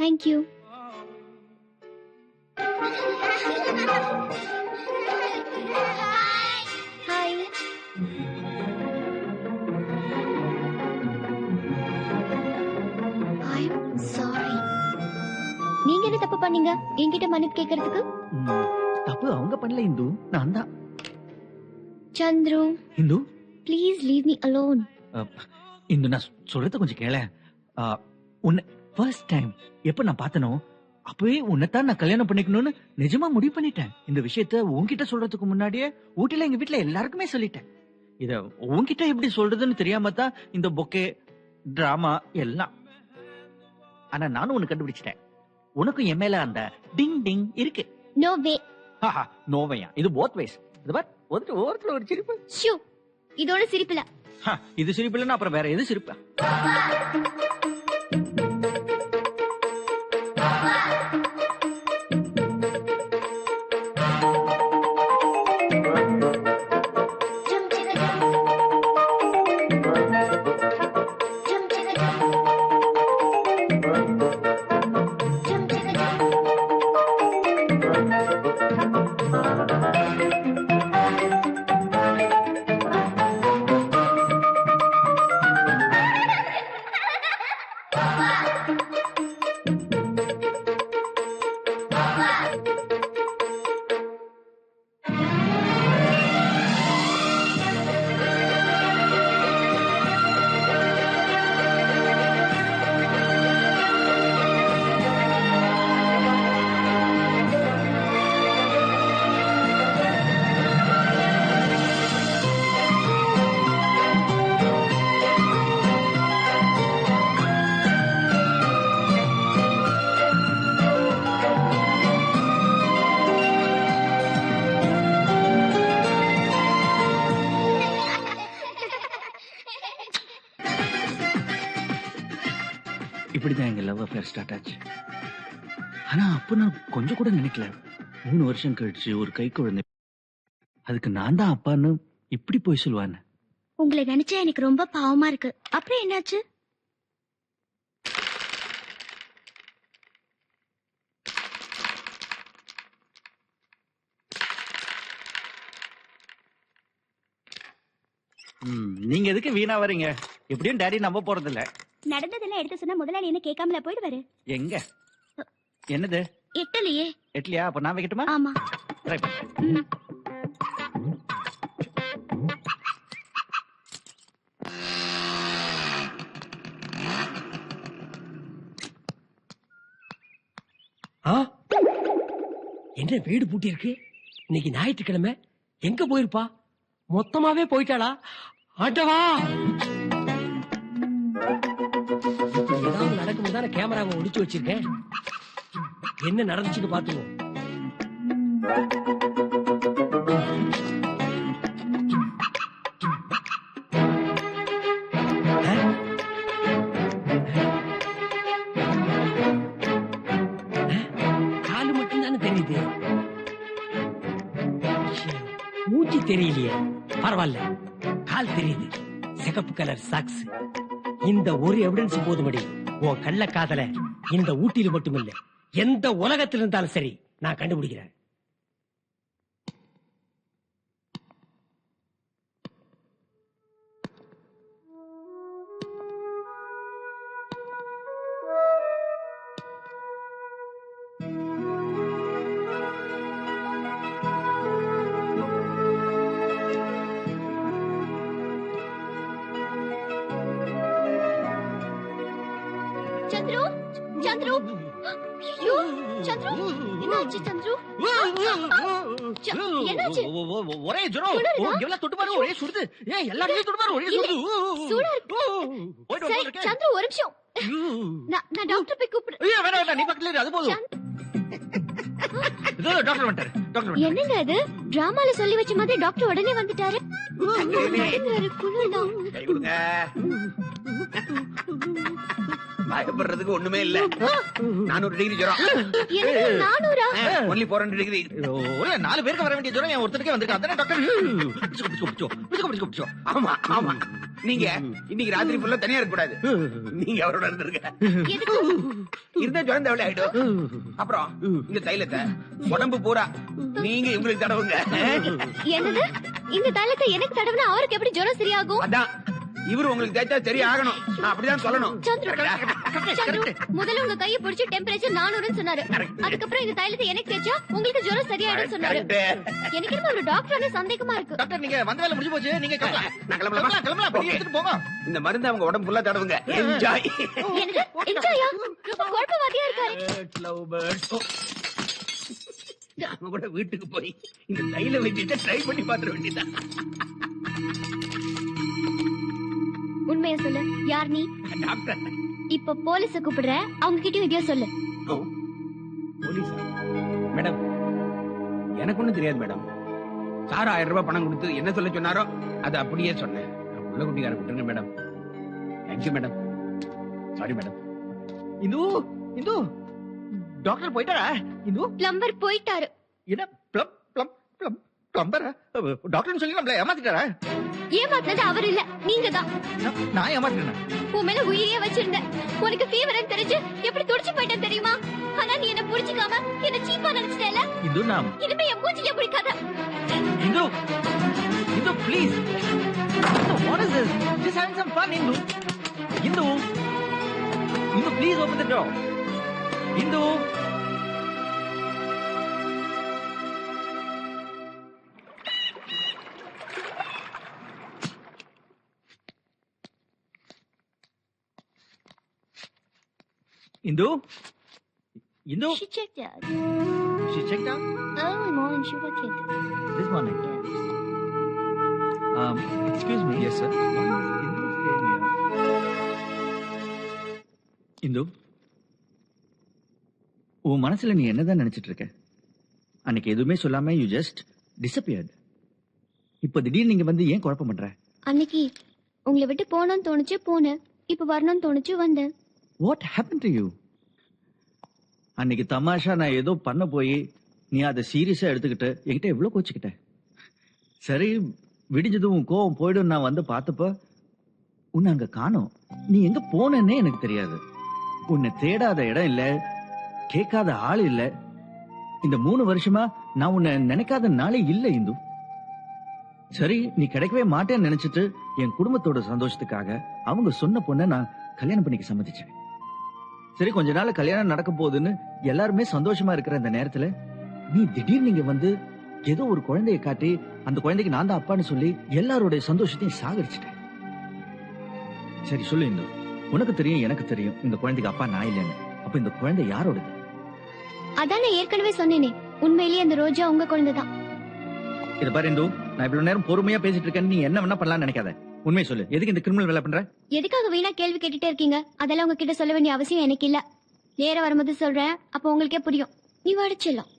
Thank you. Hi. I'm sorry. நீங்க என்ன தப்பு பண்ணீங்க என்கிட்ட மன்னிப்பு கேட்கறதுக்கு? தப்பு அவங்க பண்ணல இந்து, நான் தான். Chandru, Hindu please leave me alone. Hindu நான் சொல்றது கொஞ்சம் கேள. உன்னை ஃபர்ஸ்ட் டைம் எப்ப நான் பார்த்தனோ அப்பவே உன்னைத்தான் நான் கல்யாணம் பண்ணிக்கணும்னு நிஜமா முடிவு பண்ணிட்டேன். இந்த விஷயத்த உன்கிட்ட சொல்றதுக்கு முன்னாடியே ஊட்டில எங்க வீட்டுல எல்லாருக்குமே சொல்லிட்டேன். இத உன்கிட்ட எப்படி சொல்றதுன்னு தெரியாம தான் இந்த பொக்கே டிராமா எல்லாம். ஆனா நானும் உன்னை கண்டுபிடிச்சிட்டேன். உனக்கும் என் மேல அந்த டிங் டிங் இருக்கு. No way. நோவையா? இது போத் வேஸ். இது பார், ஒருத்தர் ஒரு சிரிப்பு. ஷூ, இதோட சிரிப்பில. இது சிரிப்பு இல்லைன்னா அப்புறம் வேற எது சிரிப்பு? இப்படிதான் எங்க லவ் அஃபேர் ஸ்டார்ட் ஆச்சு. ஆனா அப்ப நான் கொஞ்சம் கூட நினைக்கல 3 வருஷம் கழிச்சு ஒரு கை குழந்தை அதுக்கு நான் தான் அப்பான்னு இப்படி போய் சொல்லுவான்னு. உங்களை நினைச்சா எனக்கு ரொம்ப பாவமா இருக்கு. அப்புறம் என்னாச்சு? நீங்க எதுக்கு வீணா வரீங்க? எப்படியும் டாடி நம்ப போறது இல்ல. நடந்ததெல்லாம் எடுத்து சொன்னா முதலாளி என்ன கேட்காமல போயிடுவாரு. எங்க என்னது? எட்டலையே. எட்லியா? அப்ப நான் வைக்கட்டுமா? ஆமா. ட்ரை பண்றேன். என்ன வீடு பூட்டி இருக்கு? இன்னைக்கு ஞாயிற்றுக்கிழமை, எங்க போயிருப்பா? மொத்தமாவே போயிட்டாளா? ஆட்டவா ஏதாவது நடக்கும் தானே கேமராவை ஒடிச்சு வச்சிருக்கேன். என்ன நடந்துச்சுன்னு பாத்துவோம். காலு மட்டும் தானே தெரியுது, மூச்சு தெரியலையே. பரவாயில்ல, கால் தெரியுது. சிகப்பு கலர் சாக்ஸ். இந்த ஒரு எவிடன்ஸ் போதுமடி உன் கள்ள காதல இந்த ஊட்டியில மட்டுமில்ல எந்த உலகத்தில் இருந்தாலும் சரி நான் கண்டுபிடிக்கிறேன். சந்துரு, சந்துரு, ஐயோ, சந்துரு, என்னாச்சு சந்துரு? என்னாச்சு? ஒரே ஜுரம். எவ்வளவு தொட்டு பாரு, ஒரே சுடுது. ஏன் எல்லாருமே தொட்டு பாரு, ஒரே சுடுது. சூடா இருக்கு. சரி, சந்துரு ஒரு நிமிஷம். நான் டாக்டர் போய் கூப்பிடு. ஐயோ வேணாம் வேணாம், நீ பக்கத்துல இரு, அது போதும். இதோ டாக்டர் வந்துட்டாரு. டாக்டர் என்னங்க அது? டிராமால சொல்லி வச்ச மாதிரி டாக்டர் உடனே வந்துட்டாரு. குளிர்தான். கை கொடுங்க. பயப்படுறதுக்கு ஒண்ணுமே இல்ல. 400 டிகிரி ஜுரம். எனக்கு 400-ஆ? Only 400 degree. ஒரு 4 பேருக்கு வர வேண்டிய ஜுரம் என் ஒருத்தருக்கே வந்திருக்கு. அதானே டாக்டர்? ஆமா ஆமா. நீங்க இன்னைக்கு ராத்திரி ஃபுல்லா தனியா இருக்க கூடாது. நீங்க அவரோட இருந்திருக்க. எதுக்கு? இருந்த ஜுரம் தேவையில்ல ஆயிடும். அப்புறம் இந்த தைலத்தை உடம்பு பூரா நீங்க உங்களுக்கு தடவுங்க. என்னது? இந்த தைலத்தை எனக்கு தடவினா அவருக்கு எப்படி ஜுரம் சரியாகும்? அதான் இவரு உங்களுக்கு தேய்ச்சா சரி ஆகணும். நான் அப்படிதான் சொல்லணும். சந்துரு, முதல்ல உங்க கையை பிடிச்சு டெம்பரேச்சர் 400ன்னு சொன்னாரு. அதுக்கப்புறம் இந்த தைலத்தை எனக்கு தேய்ச்சா உங்களுக்கு ஜுரம் சரியாயிடும் சொன்னாரு. எனக்கு என்ன ஒரு டாக்டர் சந்தேகமா இருக்கு. டாக்டர் நீங்க வந்த வேலை முடிஞ்சு போச்சு. நீங்க கிளம்பலாம். நான் கிளம்பலாமா? கிளம்பலாம். போய் எடுத்துட்டு போங்க. இந்த மருந்து அவங்க உடம்பு ஃபுல்லா தடவுங்க. என்ஜாய். எனக்கு என்ஜாயா? ரொம்ப குழப்பவாதியா இருக்காரு. நாம கூட வீட்டுக்கு போய் இந்த தைல வைத்தியத்தை ட்ரை பண்ணி பாத்துற வேண்டியதான். உண்மையை சொல்லு, யார் நீ? டாக்டர். இப்ப போலீஸ கூப்பிடுற, அவங்க கிட்டயும் இதையோ சொல்லு. போலீஸ் மேடம், எனக்கு ஒண்ணும் தெரியாது மேடம். சார் 1000 ரூபாய் பணம் கொடுத்து என்ன சொல்ல சொன்னாரோ அது அப்படியே சொன்னேன். உள்ள குட்டிக்கார விட்டுருங்க madam. Thank you madam. Sorry madam. Hindu Hindu doctor போயிட்டாரா? இந்து பிளம்பர் போயிட்டாரு. என்ன பிளம்பர்? டாக்டர்னு சொல்லி நம்மள ஏமாத்திட்டாரா? ஏமாத்தினது அவர் இல்ல, நீங்க தான். நான் ஏமாத்திட்டேனா? உன் மேல உயிரியே வச்சிருந்தேன். உனக்கு ஃபீவர்னு தெரிஞ்சு எப்படி துடிச்சு போயிட்டேன் தெரியுமா? ஆனா நீ என்ன புடிச்சுக்காம என்ன சீப்பா நினைச்சிட்டல. இந்து நாம் இனிமே என் மூஞ்சியே பிடிக்காத. Hindu Hindu please. What is this? Just having some fun, Indu. Indu please open the door. Indu. Indu? Indu? She checked out. She checked out? Early morning she got checked. This morning? Excuse me. Yes, sir. Indu? உன் மனசுல நீ என்னதான் நினைச்சிட்டு இருக்க? அன்னைக்கு எதுவுமே சொல்லாம you just disappeared. இப்ப திடீர்னு நீங்க வந்து ஏன் குழப்பம் பண்ற? அன்னைக்கு உங்களை விட்டு போகணும்னு தோணுச்சு போனேன். இப்ப வரணும்னு தோணுச்சு வந்தேன். What happened to you? அன்னைக்கு தமாஷா நான் ஏதோ பண்ண போய் நீ அதை சீரியஸா எடுத்துக்கிட்டு என்கிட்ட எவ்வளவு கோச்சுக்கிட்ட. சரி விடிஞ்சதும் உன் கோவம் போயிடும் நான் வந்து பார்த்தப்ப உன்னை அங்க காணோம். நீ எங்க போனேன்னே எனக்கு தெரியாது. உன்னை தேடாத இடம் இல்ல, கேட்காத ஆள் இல்ல. இந்த 3 வருஷமா நான் உன்னை நினைக்காத நாளே இல்ல இந்து. சரி நீ கிடைக்கவே மாட்டேன்னு நினைச்சிட்டு என் குடும்பத்தோட சந்தோஷத்துக்காக அவங்க சொன்ன பொண்ணை நான் கல்யாணம் பண்ணிக்க சம்மதிச்சேன். சரி கொஞ்ச நாள் கல்யாணம் நடக்க போகுதுன்னு எல்லாருமே சந்தோஷமா இருக்கிற இந்த நேரத்துல நீ திடீர்னு நீங்க வந்து ஏதோ ஒரு குழந்தையை காட்டி அந்த குழந்தைக்கு நான் தான் அப்பான்னு சொல்லி எல்லாருடைய சந்தோஷத்தையும் சாகரிச்சிட்டேன். சரி சொல்லு இந்து, உனக்கு தெரியும் எனக்கு தெரியும் இந்த குழந்தைக்கு அப்பா நான் இல்லைன்னு. அப்ப இந்த குழந்தை யாரோடது? அதான் நான் ஏற்கனவே சொன்னேனே, உண்மையிலேயே அந்த ரோஜா உங்க குழந்தைதான். இத பாரு இந்து, நான் இவ்வளவு நேரம் பொறுமையா பேசிட்டு இருக்கேன். நீ என்ன வேணா பண்ணலாம்னு நினைக்காத. உண்மையை சொல்லு, எதுக்கு இந்த கிரிமினல் வேலை பண்ற? எதுக்காக வீணா கேள்வி கேட்டுட்டே இருக்கீங்க? அதெல்லாம் உங்ககிட்ட சொல்ல வேண்டிய அவசியம் எனக்கு இல்ல. நேரா வரும்போது சொல்றேன், அப்ப உங்களுக்கே புரியும். நீ வடிச்சிடலாம்.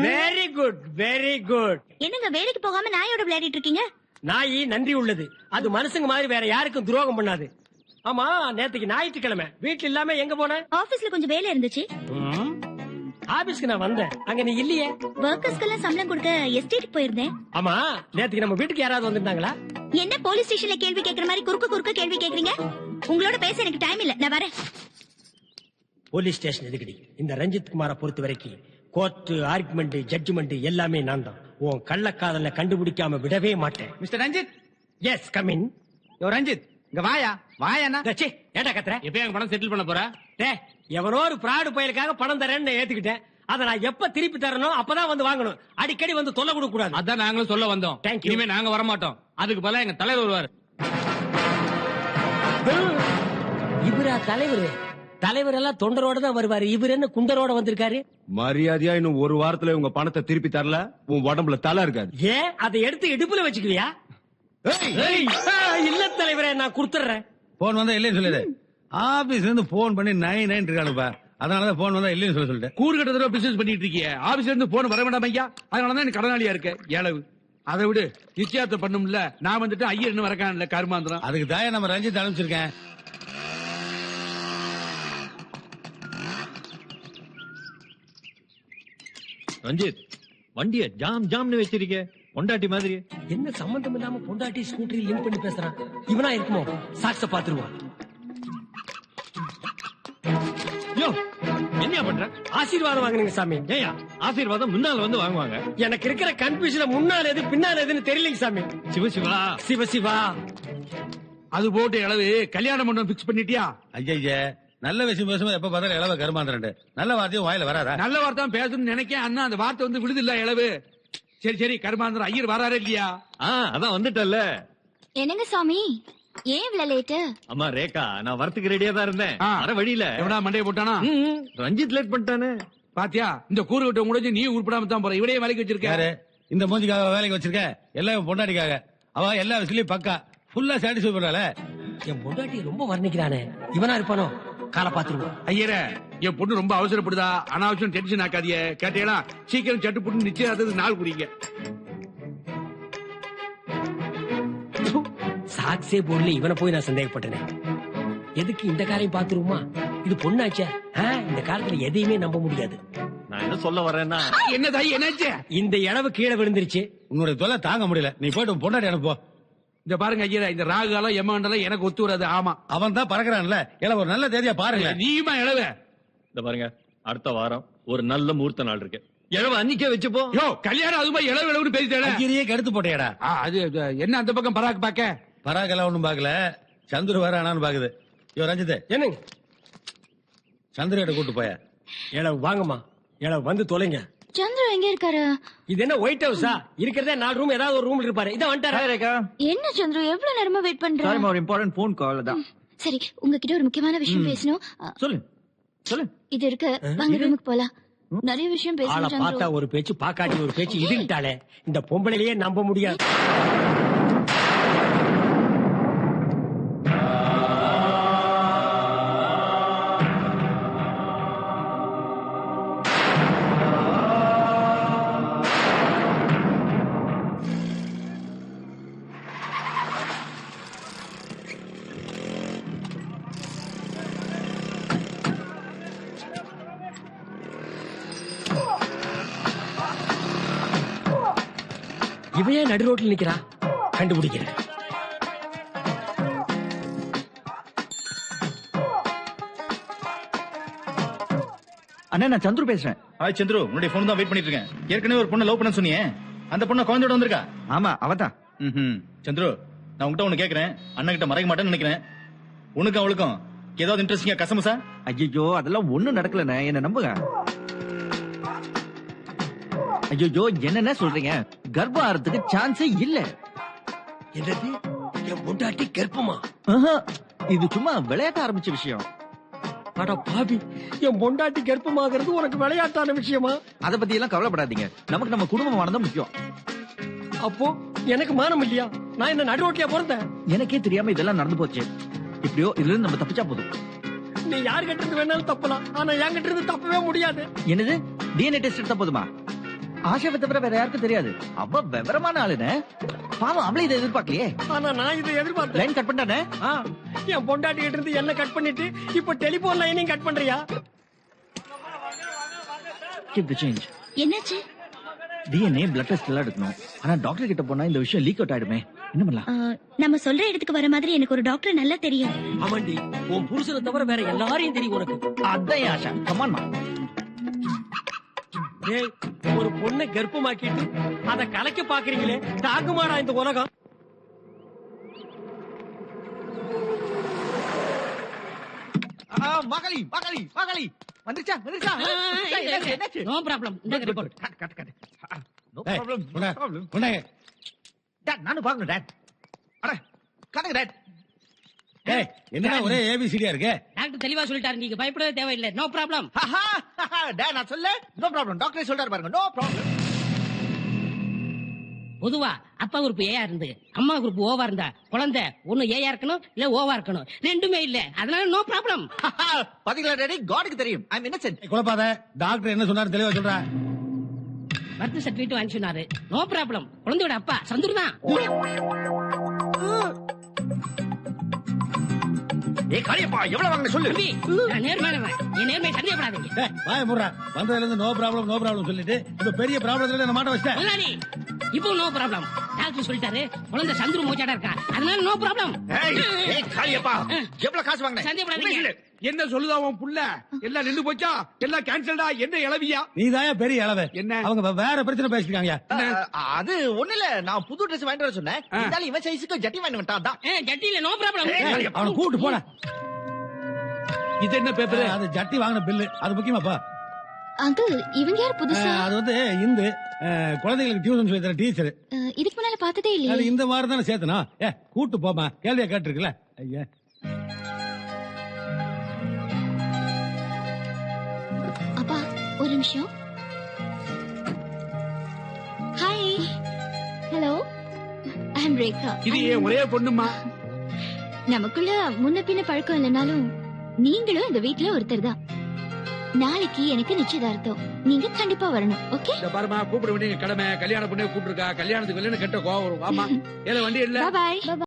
Very good very good. என்னங்க வேலைக்கு போகாம நாயோட விளையாடிட்டு இருக்கீங்க? நாய் நன்றி உள்ளது. அது மனுஷங்க மாதிரி வேற யாருக்கும் துரோகம் பண்ணாது. ஆமா நேத்துக்கு ஞாயிற்றுக்கிழமை வீட்டுல இல்லாம எங்க போன? ஆபீஸ்ல கொஞ்சம் வேலை இருந்துச்சு. ஆபீஸ்க்கு நான் வந்தேன், அங்க நீ இல்லையே. ஒர்க்கர்ஸ்க்கெல்லாம் சம்பளம் கொடுக்க எஸ்டேட் போயிருந்தேன். ஆமா நேத்துக்கு நம்ம வீட்டுக்கு யாராவது வந்திருந்தாங்களா? என்ன போலீஸ் ஸ்டேஷன்ல கேள்வி கேக்குற மாதிரி குறுக்க கேள்வி கேக்குறீங்க? உங்களோட பேச எனக்கு டைம் இல்ல, நான் வரேன். போலீஸ் ஸ்டேஷன் எதுக்கடி? இந்த ரஞ்சித் குமாரை பொறுத்த வரைக்கும் கோர்ட் ஆர்குமெண்ட் ஜட்ஜ்மெண்ட் எல்லாமே நான் தான். உன் கள்ளக்காதல கண்டுபிடிக்காம விடவே மாட்டேன். Mister Ranjith. Yes come in. Yo Ranjith, இங்க வாயா. வாயாண்ணா. ஏண்டா கத்துற? எப்ப எங்க பணம் செட்டில் பண்ண போற? எவனோ ஒரு பிராடு பயலுக்காக பணம் தரேன்னு ஏத்துக்கிட்டேன். அதை நான் எப்ப திருப்பி தரணும் அப்பதான் வந்து வாங்கணும். அடிக்கடி வந்து தொல்லை கொடுக்க கூடாது. அதான் நாங்களும் சொல்ல வந்தோம். Thank you. இனிமே நாங்க வர மாட்டோம். அதுக்கு பதிலா எங்க தலைவர் வருவார். இவரா தலைவர்? தலைவர் எல்லாம் தொண்டரோட தான் வருவாரு, இவர் என்ன குண்டரோட வந்திருக்காரு? மரியாதையா இன்னும் ஒரு வாரத்துல உங்க பணத்தை திருப்பி தரல உன் உடம்புல தலை இருக்காது. ஏன் அதை எடுத்து இடுப்புல வச்சுக்குவியா? இல்ல தலைவரே, நான் கொடுத்துறேன். போன் வந்தா இல்லைன்னு சொல்லிடு. ஆபீஸ்ல இருந்து போன் பண்ணி 99 இருக்கானுப்பா. அதனாலதான் போன் வந்தா இல்லைன்னு சொல்லிட்டேன். கூறு கட்டத்துல பிசினஸ் பண்ணிட்டு இருக்கிய, ஆபீஸ்ல இருந்து போன் வர வேண்டாம் ஐயா. அதனாலதான் எனக்கு கடனாளியா இருக்க ஏழவு. அதை விடு, நிச்சயத்தை பண்ணும்ல. நான் வந்துட்டு ஐயர் இன்னும் வரக்கான்ல கருமாந்திரம். அதுக்கு தான் நம்ம ரஞ்சித் அனுப்பிச்சிருக்கேன். ரஞ்சித், வண்டிய ஜாம் ஜாம்னு வச்சிருக்க, பொண்டாட்டி மாதிரி. என்ன சம்பந்தம் இல்லாம பொண்டாட்டி ஸ்கூட்டரி லிங்க் பண்ணி பேசுறான். இவனா இருக்குமோ? சாக்ஸ பாத்துருவோம். யோ, என்ன பண்ற? ஆசீர்வாதம் வாங்குங்க சாமி. ஏயா ஆசீர்வாதம் முன்னால வந்து வாங்குவாங்க? எனக்கு இருக்கிற கன்ஃபியூஷன்ல முன்னால எது பின்னால எதுன்னு தெரியலங்க சாமி. சிவசிவா சிவசிவா. அது போட்டு அளவு கல்யாண மண்டபம் பிக்ஸ் பண்ணிட்டியா? ஐயா நல்ல விஷயம் பேசும்போது எப்ப பார்த்தாலும் இளவ கருமாந்திரண்டு. நல்ல வார்த்தையும் வாயில வராதா? நல்ல வார்த்தை பேசணும்னு நினைக்க, அண்ணா அந்த வார்த்தை வந்து விடுது இல்ல இளவு. சரி சரி, கருமாந்திரம் ஐயர் வராரு இல்லையா? அதான் வந்துட்டல்ல. என்னங்க சாமி, ஏன் இவ்வளவு லேட்டு? அம்மா ரேகா, நான் வரத்துக்கு ரெடியா தான் இருந்தேன். வர வழியில எவனா மண்டைய போட்டானா? ரஞ்சித் லேட் பண்ணிட்டானே. பாத்தியா, இந்த கூறு விட்ட முடிஞ்சு நீ உருப்படாம தான் போற. இவடையே வேலைக்கு வச்சிருக்காரு. யாரு இந்த மூஞ்சிக்காக வேலைக்கு வச்சிருக்க? எல்லாம் பொண்டாட்டிக்காக. அவ எல்லா விஷயத்திலயும் பக்கா ஃபுல்லா சாட்டிஸ்ஃபை பண்றாள. என் பொண்டாட்டி ரொம்ப வர்ணிக்கிறானே, இவனா இருப்பானோ? காலை பாத்துருவோம். ஐயரே, என் பொண்ணு ரொம்ப அவசரப்படுதா, அனாவசியம் டென்ஷன் ஆக்காதிய. கேட்டீங்களா? சீக்கிரம் சட்டு புட்டு நிச்சயம் நாள் குறிங்க. சாக்ஸே போடல, இவனை போய் நான் சந்தேகப்பட்டேனே. எதுக்கு இந்த காரையும் பாத்துருவோமா? இது பொண்ணாச்சே. இந்த காலத்துல எதையுமே நம்ப முடியாது. நான் என்ன சொல்ல வரேன்னா, என்ன தாய் என்னாச்சு? இந்த இளவு கீழே விழுந்துருச்சு. உன்னுடைய தொலை தாங்க முடியல. நீ போயிட்டு உன் பொண்டாட்டி அனுப்போ. இந்த பாருங்க ஐயரே, இந்த ராகுகாலம் எம்மாண்டெல்லாம் எனக்கு ஒத்து வராது. ஆமா, அவன் தான் பறக்குறான்ல. இல்ல ஒரு நல்ல தேதியா பாருங்க. நீயுமா இளவ? இந்த பாருங்க, அடுத்த வாரம் ஒரு நல்ல முகூர்த்த நாள் இருக்கு. இழவ அன்னிக்கே வச்சுப்போ. யோ, கல்யாணம் அதுமா இளவு இளவுன்னு பேசிட்டேன். அங்கிரியே கெடுத்து போட்டேடா. அது என்ன அந்த பக்கம் பராக்கு பாக்க? பராக்கெல்லாம் ஒண்ணும் பாக்கல. சந்துரு வேற ஆனான்னு பாக்குது. யோ ரஞ்சித், என்னங்க? சந்துரு கூட்டு போய. இளவு வாங்கம்மா, இளவு வந்து தொலைங்க. சந்திர எங்க இருக்காரு? இது என்ன ஒயிட் ஹவுஸா? இருக்கிறதே 4 ரூம், ஏதாவது ஒரு ரூம் இருப்பாரு. இத வந்துட்டாரா? ரேகா, என்ன சந்திர, எவ்வளவு நேரமா வெயிட் பண்ற? சாரி, ஒரு இம்பார்ட்டன்ட் ஃபோன் கால் தான். சரி, உங்ககிட்ட ஒரு முக்கியமான விஷயம் பேசணும். சொல்லு சொல்லு. இது இருக்கு, வாங்க ரூமுக்கு போலாம். நிறைய விஷயம் ஆளை பேசணும் பார்த்தா சந்திர. ஒரு பேச்சு, பாக்காட்டி ஒரு பேச்சு. இதுகிட்டாலே இந்த பொம்பளையிலேயே நம்ப முடியாது. இவையே நடு ரோட்ல நிக்கிறா, கண்டுபிடிக்கிறேன். அண்ணா, நான் சந்துரு பேசுறேன். ஹாய் சந்துரு, உன்னுடைய போன் தான் வெயிட் பண்ணிட்டு இருக்கேன். ஏற்கனவே ஒரு பொண்ணை லவ் பண்ண சொன்னியே, அந்த பொண்ணை குழந்தையோட வந்திருக்கா? ஆமா, அவதான். சந்துரு, நான் உங்ககிட்ட ஒண்ணு கேக்குறேன். அண்ணன் கிட்ட மறைக்க மாட்டேன்னு நினைக்கிறேன். உனக்கு அவளுக்கும் ஏதாவது இன்ட்ரெஸ்டிங்கா கசமசா? ஐயோ, அதெல்லாம் ஒண்ணும் நடக்கலண்ணே, என்ன நம்புங்க. ஐயோ, என்னென்ன சொல்றீங்க? கர்ப்பம் ஆறதுக்கு சான்ஸே இல்ல. என்னது, என் பொண்டாட்டி கர்ப்பமா? ஆஹா, இது சும்மா விளையாட்ட ஆரம்பிச்ச விஷயம். அட பாவி, என் பொண்டாட்டி கர்ப்பமாகிறது உனக்கு விளையாட்டான விஷயமா? அத பத்தி எல்லாம் கவலைப்படாதீங்க. நமக்கு நம்ம குடும்பமானதான் முக்கியம். அப்போ எனக்கு மானம் இல்லையா? நான் என்ன நடு ரோட்லயா பிறந்தேன்? எனக்கே தெரியாம இதெல்லாம் நடந்து போச்சு. இப்படியோ இதுல இருந்து நம்ம தப்பிச்சா போதும். நீ யார் கிட்ட இருந்து வேணாலும் தப்பலாம், ஆனா என் கிட்ட இருந்து தப்பவே முடியாது. என்னது, டிஎன்ஏ டெஸ்ட் எடுத்தா போதுமா? ஆஷாவை தவிர வேற யாருக்கும் தெரியாது. அவ விவரமான ஆளுன்னு. பாவம், அவளே இதை எதிர்பார்க்கலையே. ஆனா நான் இதை எதிர்பார்த்தேன். Line cut பண்ணானே. என் பொண்டாட்டி கிட்ட இருந்து என்ன கட் பண்ணிட்டு இப்ப டெலிபோன் லைனையும் கட் பண்றியா? Keep the change. என்னாச்சு? டிஎன்ஏ பிளட் டெஸ்ட் எல்லாம் எடுக்கணும். ஆனா டாக்டர் கிட்ட போனா இந்த விஷயம் லீக் அவுட் ஆயிடுமே. என்ன பண்ணலாம்? நம்ம சொல்ற இடத்துக்கு வர மாதிரி எனக்கு ஒரு டாக்டர் நல்லா தெரியும். ஆமாண்டி, உன் புருஷனை தவிர வேற எல்லாரையும் தெரியும் உனக்கு. அதான் ஆஷா, கமான்மா. ஏய், ஒரு பொண்ணை கர்ப்பமாக்கிட்டு அத கலைக்க பாக்குறீங்களே, தாக்குமாடா இந்த உலகம். மகளி மகளி மகளி வந்துச்சா வந்துச்சா? No problem. இந்த ரிப்போர்ட் நோ ப்ராப்ளம். டாட், நானும் பாக்கணும் டாட். அட, காட்டுங்க டாட். என்னடா ஒரே ஏபிசிடியா இருக்கு? டாக்டர் தெளிவா சொல்லிட்டாரு, நீங்க பயப்படவே தேவையில்லை. No problem. நான் சொல்ல நோ ப்ராப்ளம். டாக்டரே சொல்றாரு பாருங்க, நோ ப்ராப்ளம். பொதுவா அப்பா குரூப் ஏயா இருந்து அம்மா குரூப் ஓவா இருந்தா குழந்தை ஒண்ணு ஏயா இருக்கணும் இல்ல ஓவா இருக்கணும், ரெண்டுமே இல்ல. அதனால நோ ப்ராப்ளம். பாத்தீங்களா டேடி, காடுக்கு தெரியும் ஐ அம் இன்னசென்ட். குழப்பாத, டாக்டர் என்ன சொன்னாரு தெளிவா சொல்ற. பர்த் சர்டிபிகேட் வாங்கி சொன்னாரு. No problem. குழந்தையோட அப்பா சந்துரு தான். ஏய் காளியப்பா, எவ்வளவு வாங்க சொல்லு. தம்பி, நான் நேர்மையானவன். என் நேர்மை சந்தேகப்படாதீங்க. டேய், வாயை மூடுறா. வந்ததுல இருந்து நோ ப்ராப்ளம் சொல்லிட்டு இப்ப பெரிய ப்ராப்ளத்துல என்ன மாட்ட வச்சிட்டேன். முதலாளி, இப்போ நோ ப்ராப்ளம். டாக்டர் சொல்லிட்டாரு குழந்தை சந்துரு மூச்சாடா இருக்கா, அதனால நோ ப்ராப்ளம். ஏய் காளியப்பா, எவ்வளவு காசு வாங்கின? சந்தேகப்படாதீங்க. என்ன சொல்லுதா உன் புள்ள? எல்லாம் நின்னு போச்சா? எல்லாம் கேன்சல்டா? என்ன இளவியா? நீதாயா பெரிய அளவு. என்ன? அவங்க வேற பிரச்சனை பேசிருக்காங்க. அது ஒண்ணு இல்ல, நான் புது ட்ரெஸ் வாங்கிட்டு வர சொன்னேன். இருந்தாலும் இவன் சைஸுக்கு ஜட்டி வாங்கி வந்துட்டான் தான். ஜட்டியில நோ ப்ராப்ளம். அவனை கூப்பிட்டு போன. இது என்ன பேப்பர்? அது ஜட்டி வாங்கின பில்லு, அது முக்கியமாப்பா. அங்கிள், இவங்க யார் புதுசா? அது வந்து இந்து குழந்தைகளுக்கு டியூஷன் சொல்லி தர டீச்சர். இதுக்கு முன்னால பார்த்ததே அது இல்லையே. இந்த மாதிரி தானே சேர்த்தனா. கூட்டு போமா, கேள்வியா கேட்டிருக்குல்ல. ஐயா, அப்பா ஒரு நிமிஷம். ஹாய், ஹலோ, ஐ அம் ரேகா. இது ஏன் ஒரே பொண்ணுமா? நமக்குள்ள முன்ன பின்ன பழக்கம் இல்லைனாலும் நீங்களும் இந்த வீட்ல ஒருத்தர் தான். நாளைக்கு எனக்கு நிச்சயதார்த்தம், நீங்க கண்டிப்பா வரணும். ஓகே? இந்த பாருமா, கூப்பிட வேண்டிய கடமை. கல்யாண பொண்ணே கூப்பிட்டுருக்கா. கல்யாணத்துக்கு இல்லைன்னு கெட்ட கோவம் வரும். ஆமா, ஏல வண்டி இல்ல. Bye by.